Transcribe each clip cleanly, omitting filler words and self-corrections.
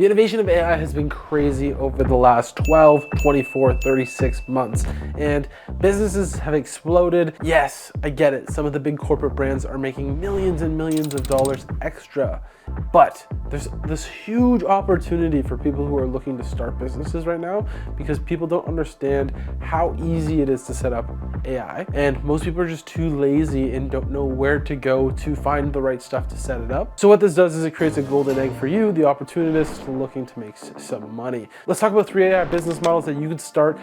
The innovation of AI has been crazy over the last 12, 24, 36 months, and businesses have exploded. Yes, I get it. Some of the big corporate brands are making millions and millions of dollars extra, but there's this huge opportunity for people who are looking to start businesses right now because people don't understand how easy it is to set up AI, and most people are just too lazy and don't know where to go to find the right stuff to set it up. So what this does is it creates a golden egg for you, the opportunist looking to make some money. Let's talk about 3 AI business models that you could start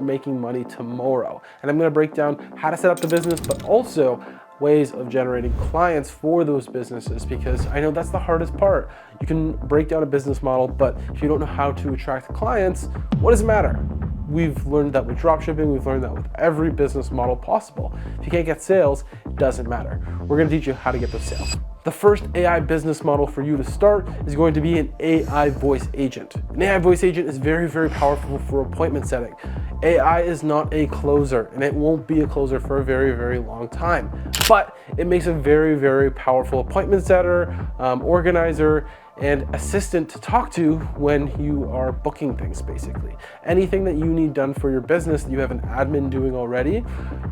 making money tomorrow. And I'm going to break down how to set up the business, but also ways of generating clients for those businesses, because I know that's the hardest part. You can break down a business model, but if you don't know how to attract clients, what does it matter? We've learned that with dropshipping, we've learned that with every business model possible. If you can't get sales, it doesn't matter. We're going to teach you how to get those sales. The first AI business model for you to start is going to be an AI voice agent. An AI voice agent is very, very powerful for appointment setting. AI is not a closer, and it won't be a closer for a very, very long time. But it makes a very, very powerful appointment setter, organizer, and assistant to talk to when you are booking things, basically. Anything that you need done for your business that you have an admin doing already,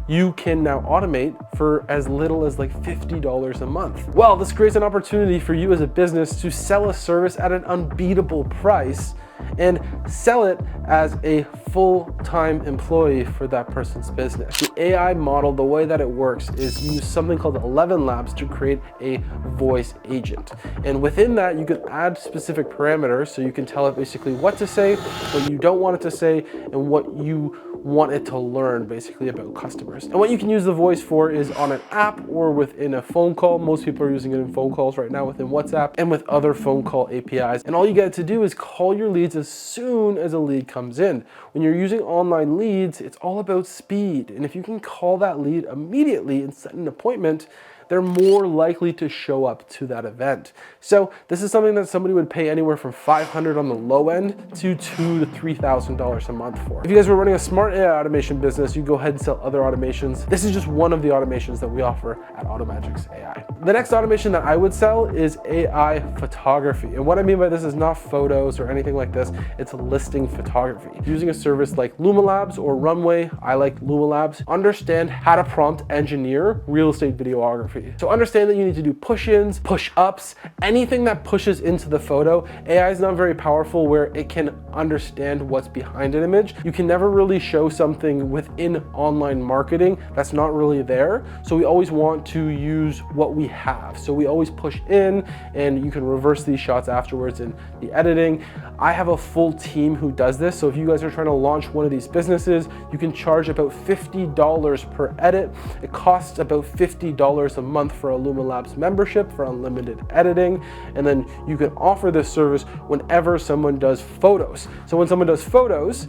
you can now automate for as little as like $50 a month. Well, this creates an opportunity for you as a business to sell a service at an unbeatable price and sell it as a full-time employee for that person's business. The AI model, the way that it works is you use something called ElevenLabs to create a voice agent. And within that, you can add specific parameters, so you can tell it basically what to say, what you don't want it to say, and what you want it to learn basically about customers. And what you can use the voice for is on an app or within a phone call. Most people are using it in phone calls right now within WhatsApp and with other phone call APIs. And all you get to do is call your leads as soon as a lead comes in. When you're using online leads, it's all about speed. And if you can call that lead immediately and set an appointment, they're more likely to show up to that event. So this is something that somebody would pay anywhere from $500 on the low end to $2,000 to $3,000 a month for. If you guys were running a smart AI automation business, you go ahead and sell other automations. This is just one of the automations that we offer at Automagics AI. The next automation that I would sell is AI photography. And what I mean by this is not photos or anything like this, it's listing photography. Using a service like ElevenLabs or Runway, I like ElevenLabs, understand how to prompt engineer real estate videography. So understand that you need to do push-ins, push-ups, anything that pushes into the photo. AI is not very powerful where it can understand what's behind an image. You can never really show something within online marketing that's not really there. So we always want to use what we have. So we always push in, and you can reverse these shots afterwards in the editing. I have a full team who does this. So if you guys are trying to launch one of these businesses, you can charge about $50 per edit. It costs about $50 a month for a ElevenLabs membership for unlimited editing, and then you can offer this service whenever someone does photos. So when someone does photos,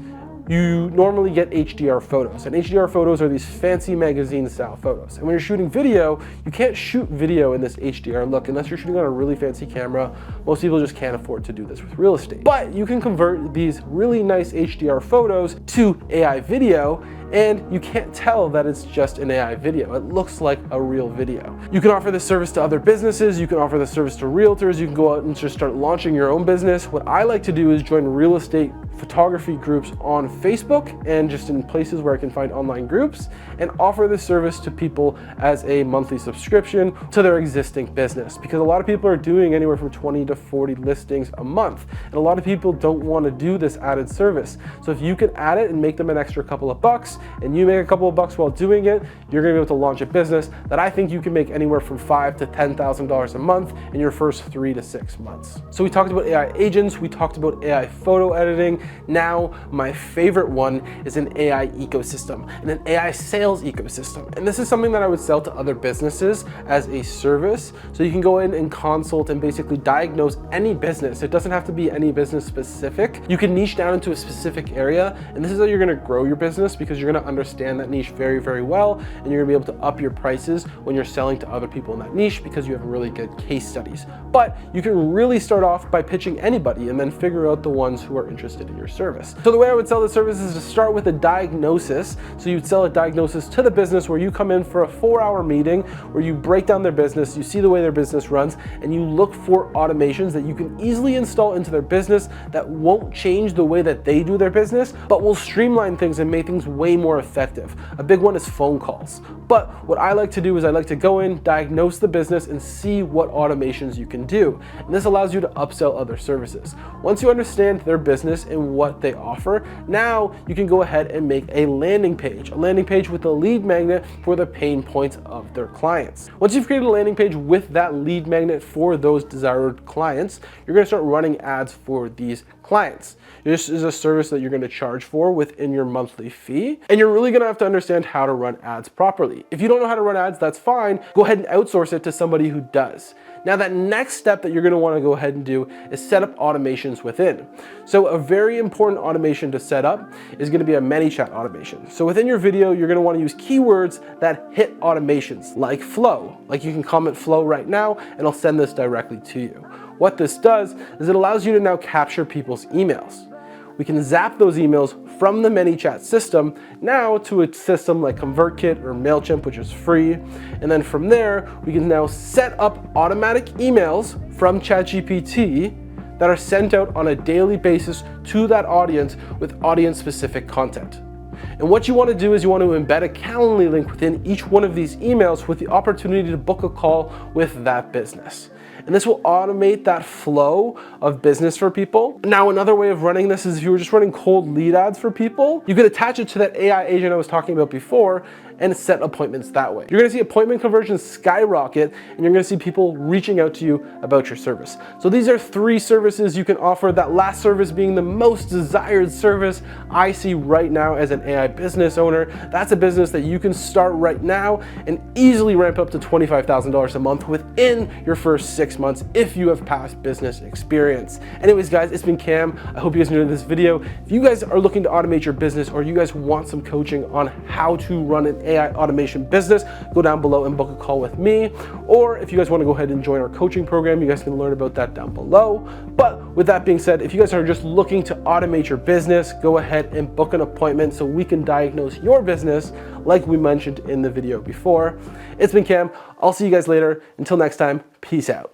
you normally get HDR photos, and HDR photos are these fancy magazine style photos. And when you're shooting video, you can't shoot video in this HDR look unless you're shooting on a really fancy camera. Most people just can't afford to do this with real estate. But you can convert these really nice HDR photos to AI video, and you can't tell that it's just an AI video. It looks like a real video. You can offer this service to other businesses. You can offer this service to realtors. You can go out and just start launching your own business. What I like to do is join real estate photography groups on Facebook and just in places where I can find online groups, and offer this service to people as a monthly subscription to their existing business, because a lot of people are doing anywhere from 20 to 40 listings a month, and a lot of people don't want to do this added service. So if you can add it and make them an extra couple of bucks, and you make a couple of bucks while doing it, you're going to be able to launch a business that I think you can make anywhere from $5,000 to $10,000 a month in your first 3 to 6 months. So we talked about AI agents, we talked about AI photo editing. Now, my favorite one is an AI ecosystem and an AI sales ecosystem. And this is something that I would sell to other businesses as a service. So you can go in and consult and basically diagnose any business. It doesn't have to be any business specific. You can niche down into a specific area, and this is how you're going to grow your business, because you're going gonna understand that niche very, very well, and you're gonna be able to up your prices when you're selling to other people in that niche because you have really good case studies. But you can really start off by pitching anybody and then figure out the ones who are interested in your service. So the way I would sell the service is to start with a diagnosis. So you'd sell a diagnosis to the business where you come in for a 4-hour meeting where you break down their business, you see the way their business runs, and you look for automations that you can easily install into their business that won't change the way that they do their business, but will streamline things and make things way more effective. A big one is phone calls. But what I like to do is I like to go in, diagnose the business, and see what automations you can do. And this allows you to upsell other services. Once you understand their business and what they offer, now you can go ahead and make a landing page with a lead magnet for the pain points of their clients. Once you've created a landing page with that lead magnet for those desired clients, you're gonna start running ads for these clients. This is a service that you're gonna charge for within your monthly fee, and you're really gonna have to understand how to run ads properly. If you don't know how to run ads, that's fine. Go ahead and outsource it to somebody who does. Now that next step that you're gonna wanna go ahead and do is set up automations within. So a very important automation to set up is gonna be a ManyChat automation. So within your video, you're gonna wanna use keywords that hit automations like flow. Like you can comment flow right now and I'll send this directly to you. What this does is it allows you to now capture people's emails. We can zap those emails from the ManyChat system now to a system like ConvertKit or MailChimp, which is free. And then from there, we can now set up automatic emails from ChatGPT that are sent out on a daily basis to that audience with audience-specific content. And what you want to do is you want to embed a Calendly link within each one of these emails with the opportunity to book a call with that business. And this will automate that flow of business for people. Now, another way of running this is if you were just running cold lead ads for people, you could attach it to that AI agent I was talking about before and set appointments that way. You're gonna see appointment conversions skyrocket, and you're gonna see people reaching out to you about your service. So these are 3 services you can offer, that last service being the most desired service I see right now as an AI business owner. That's a business that you can start right now and easily ramp up to $25,000 a month within your first 6 months if you have past business experience. Anyways, guys, it's been Cam. I hope you guys enjoyed this video. If you guys are looking to automate your business or you guys want some coaching on how to run an AI automation business, go down below and book a call with me. Or if you guys want to go ahead and join our coaching program, you guys can learn about that down below. But with that being said, if you guys are just looking to automate your business, go ahead and book an appointment so we can diagnose your business like we mentioned in the video before. It's been Cam. I'll see you guys later. Until next time, peace out.